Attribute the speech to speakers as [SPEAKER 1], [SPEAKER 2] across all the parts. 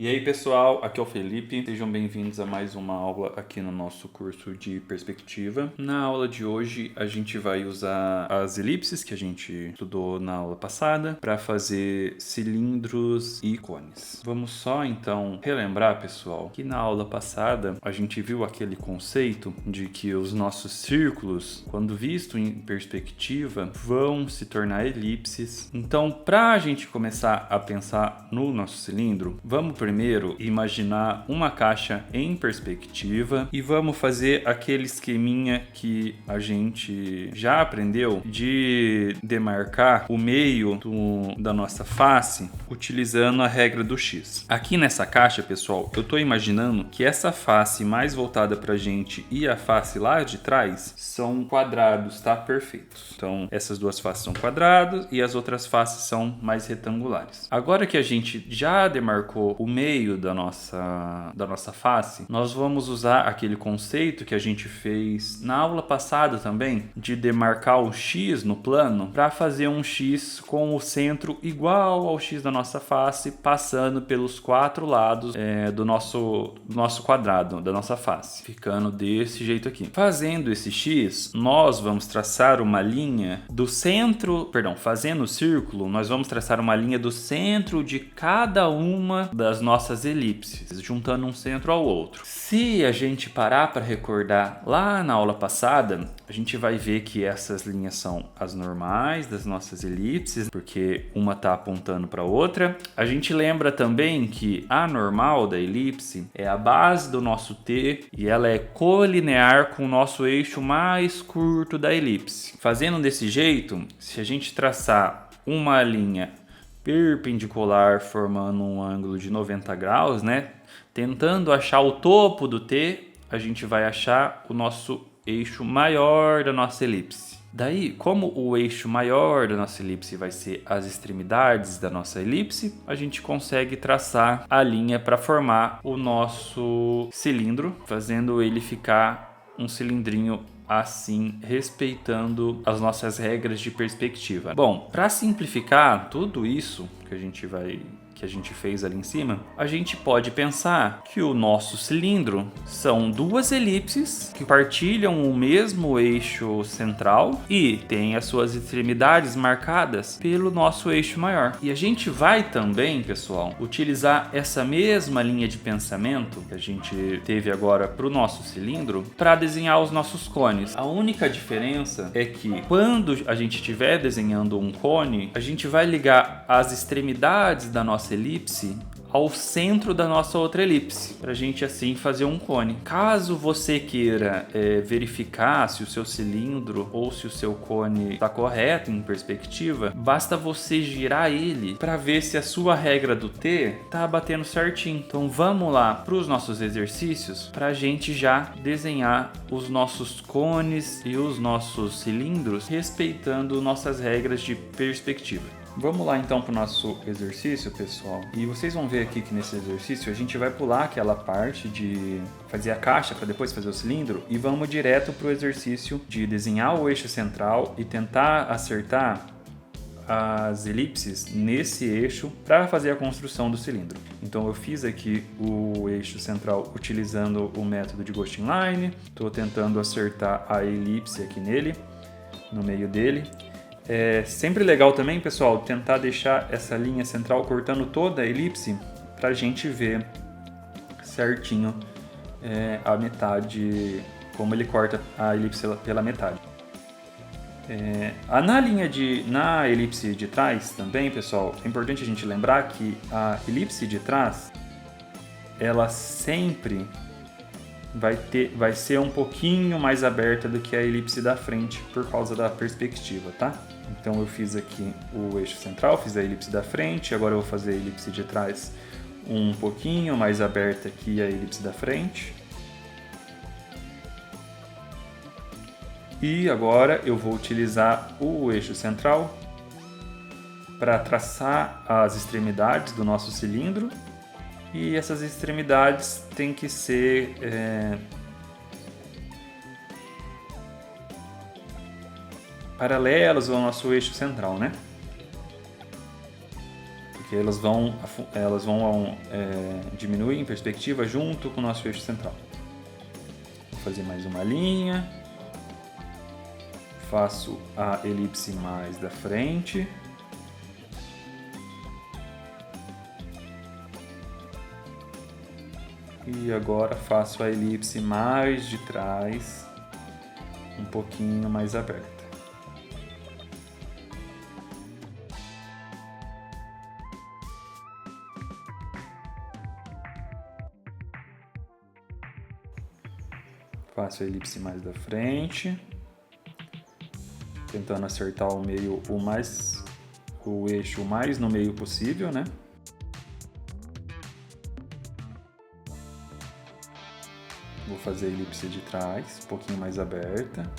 [SPEAKER 1] E aí pessoal, aqui é o Felipe, sejam bem-vindos a mais uma aula aqui no nosso curso de perspectiva. Na aula de hoje a gente vai usar as elipses que a gente estudou na aula passada para fazer cilindros e cones. Vamos só então relembrar, pessoal, que na aula passada a gente viu aquele conceito de que os nossos círculos, quando visto em perspectiva, vão se tornar elipses. Então, para a gente começar a pensar no nosso cilindro, vamos primeiro imaginar uma caixa em perspectiva e vamos fazer aquele esqueminha que a gente já aprendeu de demarcar o meio da nossa face utilizando a regra do X. Aqui nessa caixa, pessoal, eu estou imaginando que essa face mais voltada para a gente e a face lá de trás são quadrados, tá? Perfeitos. Então, essas duas faces são quadrados e as outras faces são mais retangulares. Agora que a gente já demarcou o meio da nossa face, nós vamos usar aquele conceito que a gente fez na aula passada também, de demarcar o X no plano para fazer um X com o centro igual ao X da nossa face, passando pelos quatro lados do nosso quadrado, da nossa face, ficando desse jeito aqui. Fazendo esse X, nós vamos traçar uma linha do centro, fazendo o círculo, nós vamos traçar uma linha do centro de cada uma das nossas elipses, juntando um centro ao outro. Se a gente parar para recordar lá na aula passada, a gente vai ver que essas linhas são as normais das nossas elipses, porque uma está apontando para a outra. A gente lembra também que a normal da elipse é a base do nosso T e ela é colinear com o nosso eixo mais curto da elipse. Fazendo desse jeito, se a gente traçar uma linha perpendicular formando um ângulo de 90 graus, né? Tentando achar o topo do T, a gente vai achar o nosso eixo maior da nossa elipse. Daí, como o eixo maior da nossa elipse vai ser as extremidades da nossa elipse, a gente consegue traçar a linha para formar o nosso cilindro, fazendo ele ficar um cilindrinho assim, respeitando as nossas regras de perspectiva. Bom, para simplificar tudo isso que a gente fez ali em cima, a gente pode pensar que o nosso cilindro são duas elipses que partilham o mesmo eixo central e têm as suas extremidades marcadas pelo nosso eixo maior. E a gente vai também, pessoal, utilizar essa mesma linha de pensamento que a gente teve agora para o nosso cilindro para desenhar os nossos cones. A única diferença é que quando a gente estiver desenhando um cone, a gente vai ligar as extremidades da nossa elipse ao centro da nossa outra elipse, para a gente assim fazer um cone. Caso você queira verificar se o seu cilindro ou se o seu cone está correto em perspectiva, basta você girar ele para ver se a sua regra do T está batendo certinho. Então vamos lá para os nossos exercícios para a gente já desenhar os nossos cones e os nossos cilindros respeitando nossas regras de perspectiva. Vamos lá então para o nosso exercício, pessoal. E vocês vão ver aqui que nesse exercício a gente vai pular aquela parte de fazer a caixa para depois fazer o cilindro e vamos direto para o exercício de desenhar o eixo central e tentar acertar as elipses nesse eixo para fazer a construção do cilindro. Então eu fiz aqui o eixo central utilizando o método de Ghost Inline. Estou tentando acertar a elipse aqui nele, no meio dele. É sempre legal também, pessoal, tentar deixar essa linha central cortando toda a elipse para a gente ver certinho a metade, como ele corta a elipse pela metade. Na elipse de trás também, pessoal, é importante a gente lembrar que a elipse de trás, ela sempre vai ser um pouquinho mais aberta do que a elipse da frente por causa da perspectiva, tá? Então eu fiz aqui o eixo central, fiz a elipse da frente, agora eu vou fazer a elipse de trás um pouquinho mais aberta que a elipse da frente. E agora eu vou utilizar o eixo central para traçar as extremidades do nosso cilindro. E essas extremidades têm que ser paralelas ao nosso eixo central, né? porque elas vão diminuir em perspectiva junto com o nosso eixo central. Vou fazer mais uma linha, faço a elipse mais da frente. E agora faço a elipse mais de trás, um pouquinho mais aberta. Faço a elipse mais da frente, tentando acertar o meio o eixo mais no meio possível, né? Vou fazer a elipse de trás, um pouquinho mais aberta,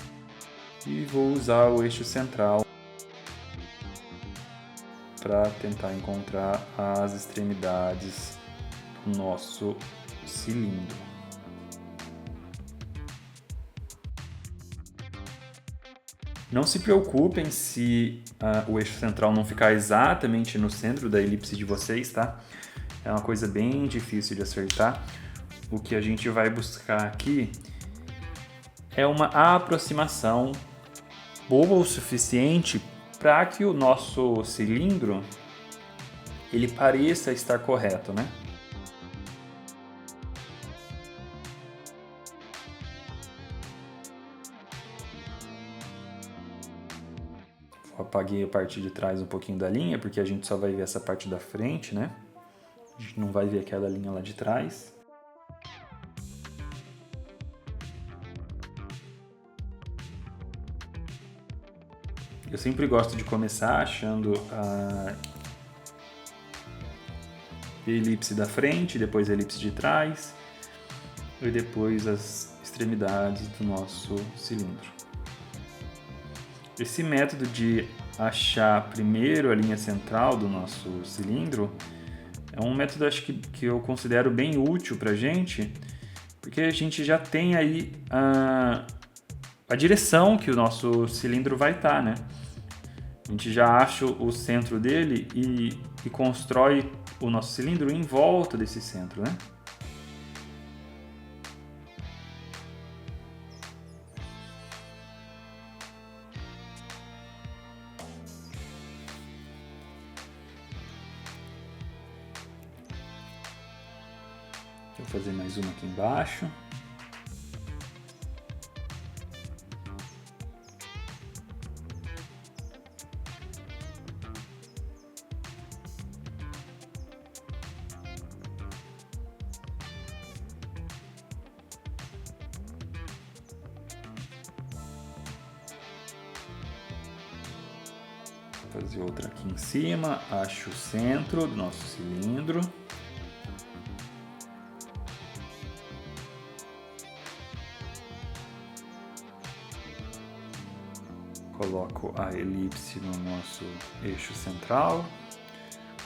[SPEAKER 1] e vou usar o eixo central para tentar encontrar as extremidades do nosso cilindro. Não se preocupem se o eixo central não ficar exatamente no centro da elipse de vocês, tá? É uma coisa bem difícil de acertar. O que a gente vai buscar aqui é uma aproximação boa o suficiente para que o nosso cilindro ele pareça estar correto, né? Apaguei a parte de trás um pouquinho da linha, porque a gente só vai ver essa parte da frente, né? A gente não vai ver aquela linha lá de trás. Eu sempre gosto de começar achando a elipse da frente, depois a elipse de trás e depois as extremidades do nosso cilindro. Esse método de achar primeiro a linha central do nosso cilindro é um método acho que eu considero bem útil para a gente, porque a gente já tem aí a direção que o nosso cilindro vai estar, né? A gente já acha o centro dele e constrói o nosso cilindro em volta desse centro, né? Vou fazer mais uma aqui embaixo. Vou fazer outra aqui em cima, acho o centro do nosso cilindro. Coloco a elipse no nosso eixo central,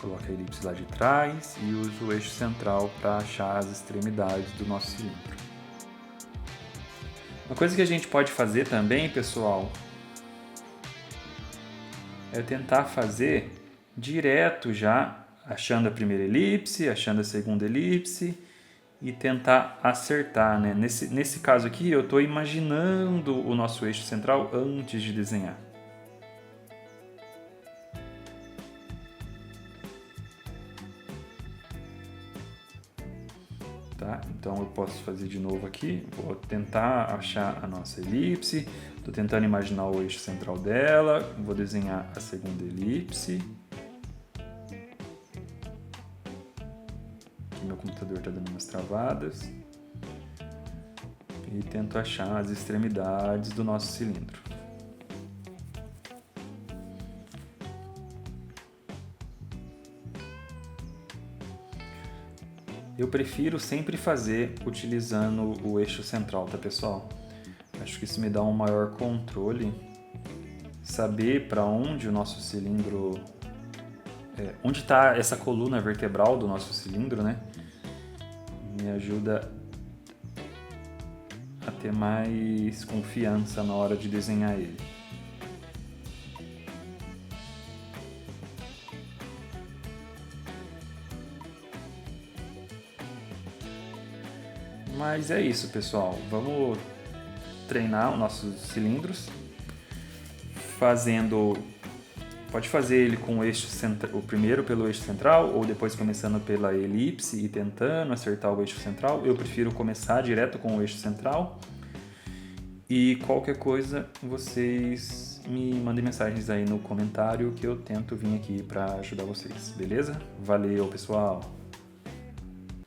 [SPEAKER 1] coloco a elipse lá de trás e uso o eixo central para achar as extremidades do nosso cilindro. Uma coisa que a gente pode fazer também, pessoal, é tentar fazer direto já, achando a primeira elipse, achando a segunda elipse e tentar acertar, né? Nesse caso aqui, eu estou imaginando o nosso eixo central antes de desenhar. Tá? Então eu posso fazer de novo aqui, vou tentar achar a nossa elipse, estou tentando imaginar o eixo central dela, vou desenhar a segunda elipse. Meu computador está dando umas travadas. E tento achar as extremidades do nosso cilindro. Eu prefiro sempre fazer utilizando o eixo central, tá, pessoal? Acho que isso me dá um maior controle. Saber para onde o nosso cilindro... onde está essa coluna vertebral do nosso cilindro, né? Me ajuda a ter mais confiança na hora de desenhar ele. Mas é isso, pessoal. Vamos treinar os nossos cilindros fazendo... Pode fazer ele com o eixo central, o primeiro pelo eixo central ou depois começando pela elipse e tentando acertar o eixo central. Eu prefiro começar direto com o eixo central. E qualquer coisa, vocês me mandem mensagens aí no comentário que eu tento vir aqui para ajudar vocês, beleza? Valeu, pessoal!